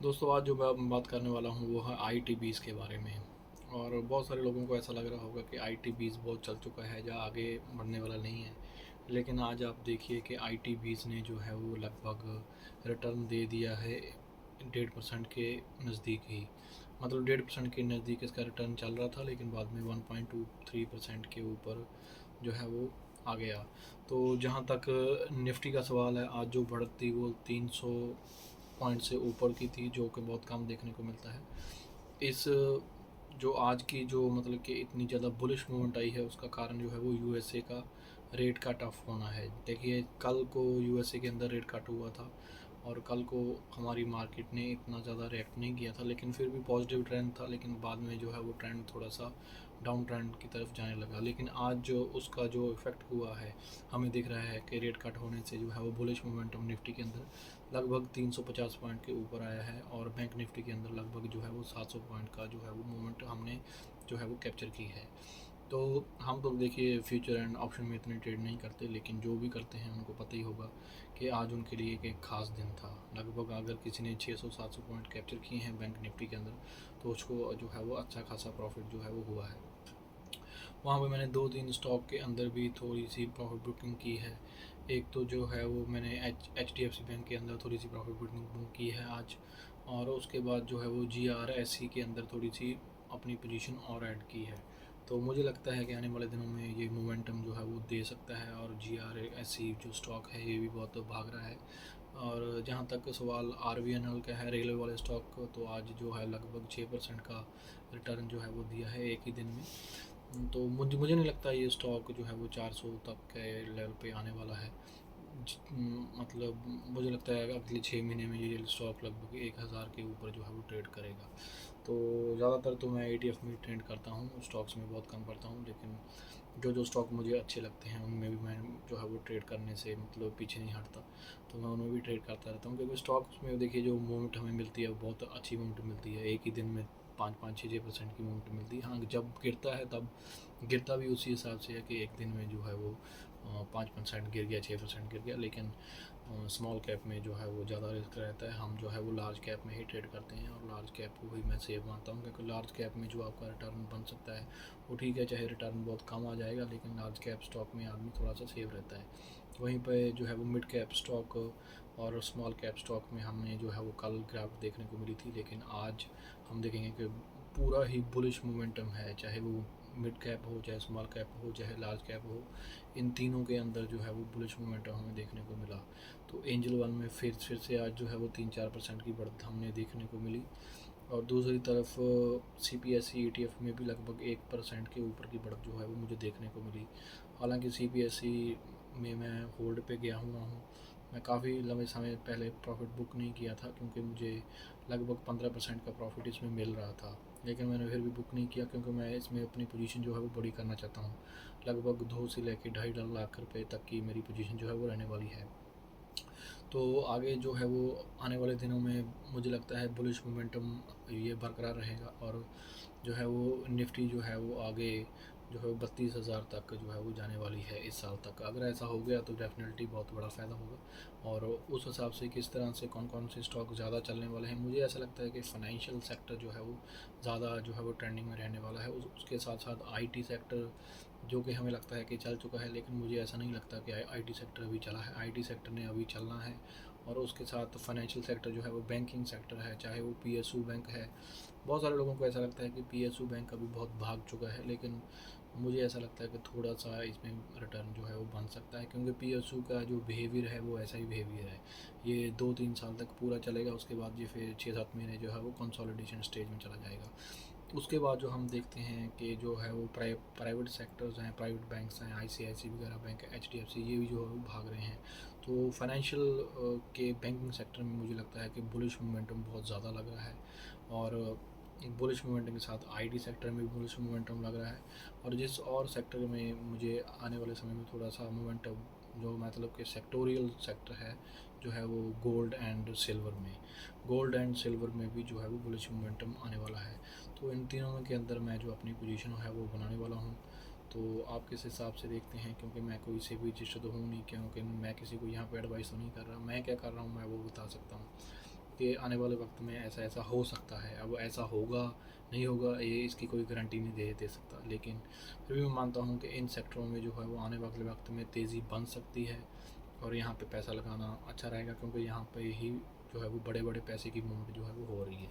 दोस्तों, आज जो मैं बात करने वाला हूँ वो है आईटीबीज़ के बारे में। और बहुत सारे लोगों को ऐसा लग रहा होगा कि आईटीबीज़ बहुत चल चुका है या आगे बढ़ने वाला नहीं है। लेकिन आज आप देखिए कि आईटीबीज़ ने जो है वो लगभग रिटर्न दे दिया है 1.5% के नज़दीक ही। मतलब 1.5% के नज़दीक इसका रिटर्न चल रहा था, लेकिन बाद में 1.23% के ऊपर जो है वो आ गया। तो जहाँ तक निफ्टी का सवाल है, आज जो बढ़त थी वो 300 पॉइंट से ऊपर की थी, जो कि बहुत कम देखने को मिलता है। इस जो आज की जो मतलब कि इतनी ज़्यादा बुलिश मूवमेंट आई है, उसका कारण जो है वो यूएसए का रेट कट ऑफ होना है। देखिए, कल को यूएसए के अंदर रेट कट हुआ था और कल को हमारी मार्केट ने इतना ज़्यादा रिएक्ट नहीं किया था, लेकिन फिर भी पॉजिटिव ट्रेंड था। लेकिन बाद में जो है वो ट्रेंड थोड़ा सा डाउन ट्रेंड की तरफ जाने लगा। लेकिन आज जो उसका जो इफ़ेक्ट हुआ है, हमें दिख रहा है कि रेट कट होने से जो है वो बुलिश मोमेंटम निफ्टी के अंदर लगभग 350 पॉइंट के ऊपर आया है, और बैंक निफ्टी के अंदर लगभग जो है वो 700 पॉइंट का जो है वो मूवमेंट हमने जो है वो कैप्चर की है। तो हम तो देखिए फ्यूचर एंड ऑप्शन में इतने ट्रेड नहीं करते, लेकिन जो भी करते हैं उनको पता ही होगा कि आज उनके लिए एक ख़ास दिन था। लगभग अगर किसी ने 600-700 पॉइंट कैप्चर किए हैं बैंक निफ्टी के अंदर, तो उसको जो है वो अच्छा खासा प्रॉफिट जो है वो हुआ है। वहाँ पे मैंने 2-3 स्टॉक के अंदर भी थोड़ी सी प्रॉफिट बुकिंग की है। एक तो जो है वो मैंने H D F C bank के अंदर थोड़ी सी प्रॉफिट बुकिंग की है आज। और उसके बाद जो है वो जी आर एस सी के अंदर थोड़ी सी अपनी पोजीशन और ऐड की है। तो मुझे लगता है कि आने वाले दिनों में ये मोमेंटम जो है वो दे सकता है, और जी आर एस सी जो स्टॉक है ये भी बहुत भाग रहा है। और जहाँ तक सवाल आर वी एन एल का है, रेलवे वाले स्टॉक, तो आज जो है लगभग 6% का रिटर्न जो है वो दिया है एक ही दिन में। तो मुझे नहीं लगता ये स्टॉक जो है वो 400 तक के लेवल पे आने वाला है। मतलब मुझे लगता है अगले 6 महीने में ये स्टॉक लगभग 1000 के ऊपर जो है वो ट्रेड करेगा। तो ज़्यादातर तो मैं ETF में ट्रेड करता हूँ, स्टॉक्स में बहुत कम करता हूँ। लेकिन जो जो स्टॉक मुझे अच्छे लगते हैं उनमें भी मैं जो है वो ट्रेड करने से मतलब पीछे नहीं हटता। तो मैं उनमें भी ट्रेड करता रहता हूँ, क्योंकि स्टॉक्स में देखिए जो मूवमेंट हमें मिलती है वो बहुत अच्छी मूवमेंट मिलती है। एक ही दिन में 5-5 6-6% की मूवमेंट मिलती है। हाँ, जब गिरता है तब गिरता भी उसी हिसाब से है कि एक दिन में जो है वो 5% गिर गया, 6% गिर गया। लेकिन स्मॉल कैप में जो है वो ज़्यादा रिस्क रहता है। हम जो है वो लार्ज कैप में ही ट्रेड करते हैं, और लार्ज कैप को ही मैं सेफ मानता हूँ, क्योंकि लार्ज कैप में जो आपका रिटर्न बन सकता है वो ठीक है, चाहे रिटर्न बहुत कम आ जाएगा, लेकिन लार्ज कैप स्टॉक में आदमी थोड़ा सा सेफ रहता है। वहीं पे जो है वो मिड कैप स्टॉक और स्मॉल कैप स्टॉक में हमें जो है वो कल ग्राफ देखने को मिली थी, लेकिन आज हम देखेंगे कि पूरा ही बुलिश मोमेंटम है। चाहे वो मिड कैप हो, चाहे स्मॉल कैप हो, चाहे लार्ज कैप हो, इन तीनों के अंदर जो है वो बुलिश मोमेंटम हमें देखने को मिला। तो एंजल वन में फिर से आज जो है वो 3-4% की बढ़त हमने देखने को मिली। और दूसरी तरफ C P S C E T F में भी लगभग 1% के ऊपर की बढ़त जो है वो मुझे देखने को मिली। हालांकि सी पी एस सी में मैं होल्ड पे गया हुआ हूँ। मैं काफ़ी लंबे समय पहले प्रॉफिट बुक नहीं किया था, क्योंकि मुझे लगभग 15% का प्रॉफिट इसमें मिल रहा था। लेकिन मैंने फिर भी बुक नहीं किया, क्योंकि मैं इसमें अपनी पोजीशन जो है वो बड़ी करना चाहता हूँ। लगभग 2 से लेकर 2.5 लाख रुपए तक की मेरी पोजीशन जो है वो रहने वाली है। तो आगे जो है वो आने वाले दिनों में मुझे लगता है बुलिश मोमेंटम ये बरकरार रहेगा, और जो है वो निफ्टी जो है वो आगे जो है 32,000 तक जो है वो जाने वाली है इस साल तक। अगर ऐसा हो गया तो डेफिनेटली बहुत बड़ा फ़ायदा होगा। और उस हिसाब से किस तरह से कौन कौन से स्टॉक ज़्यादा चलने वाले हैं, मुझे ऐसा लगता है कि फ़ाइनेंशियल सेक्टर जो है वो ज़्यादा जो है वो ट्रेंडिंग में रहने वाला है। उसके साथ साथ आईटी सेक्टर, जो कि हमें लगता है कि चल चुका है, लेकिन मुझे ऐसा नहीं लगता कि आईटी सेक्टर अभी चला है। आईटी सेक्टर ने अभी चलना है। और उसके साथ फाइनेंशियल सेक्टर जो है वो बैंकिंग सेक्टर है, चाहे वो पीएसयू बैंक है। बहुत सारे लोगों को ऐसा लगता है कि पीएसयू बैंक अभी बहुत भाग चुका है, लेकिन मुझे ऐसा लगता है कि थोड़ा सा इसमें रिटर्न जो है वो बन सकता है, क्योंकि पीएसयू का जो बिहेवियर है वो ऐसा ही बिहेवियर है। ये 2-3 साल तक पूरा चलेगा, उसके बाद ये फिर 6-7 महीने जो है वो कंसोलिडेशन स्टेज में चला जाएगा। उसके बाद जो हम देखते हैं कि जो है वो प्राइवेट सेक्टर्स हैं, प्राइवेट बैंक्स हैं, आईसीआईसी वगैरह बैंक, एचडीएफसी, ये भी जो है वो भाग रहे हैं। तो फाइनेंशियल के बैंकिंग सेक्टर में मुझे लगता है कि बुलिश मोमेंटम बहुत ज़्यादा लग रहा है। और बुलिश मोमेंटम के साथ आईटी सेक्टर में भी बुलिश मोमेंटम लग रहा है। और जिस और सेक्टर में मुझे आने वाले समय में थोड़ा सा मोमेंटम, जो मतलब कि सेक्टोरियल सेक्टर है, जो है वो गोल्ड एंड सिल्वर में, गोल्ड एंड सिल्वर में भी जो है वो बुलिश मोमेंटम आने वाला है। तो इन तीनों के अंदर मैं जो अपनी पोजीशन है वो बनाने वाला हूँ। तो आप किस हिसाब से देखते हैं, क्योंकि मैं कोई से भी रजिस्टर तो हूँ नहीं, क्योंकि मैं किसी को यहाँ पे एडवाइस तो नहीं कर रहा। मैं क्या कर रहा हूँ मैं वो बता सकता हूँ कि आने वाले वक्त में ऐसा ऐसा हो सकता है। अब ऐसा होगा नहीं होगा ये इसकी कोई गारंटी नहीं दे सकता, लेकिन फिर भी मैं मानता हूँ कि इन सेक्टरों में जो है वो आने वाले वक्त में तेज़ी बन सकती है और यहाँ पे पैसा लगाना अच्छा रहेगा, क्योंकि यहाँ पे ही जो है वो बड़े बड़े पैसे की मूवमेंट जो है वो हो रही है।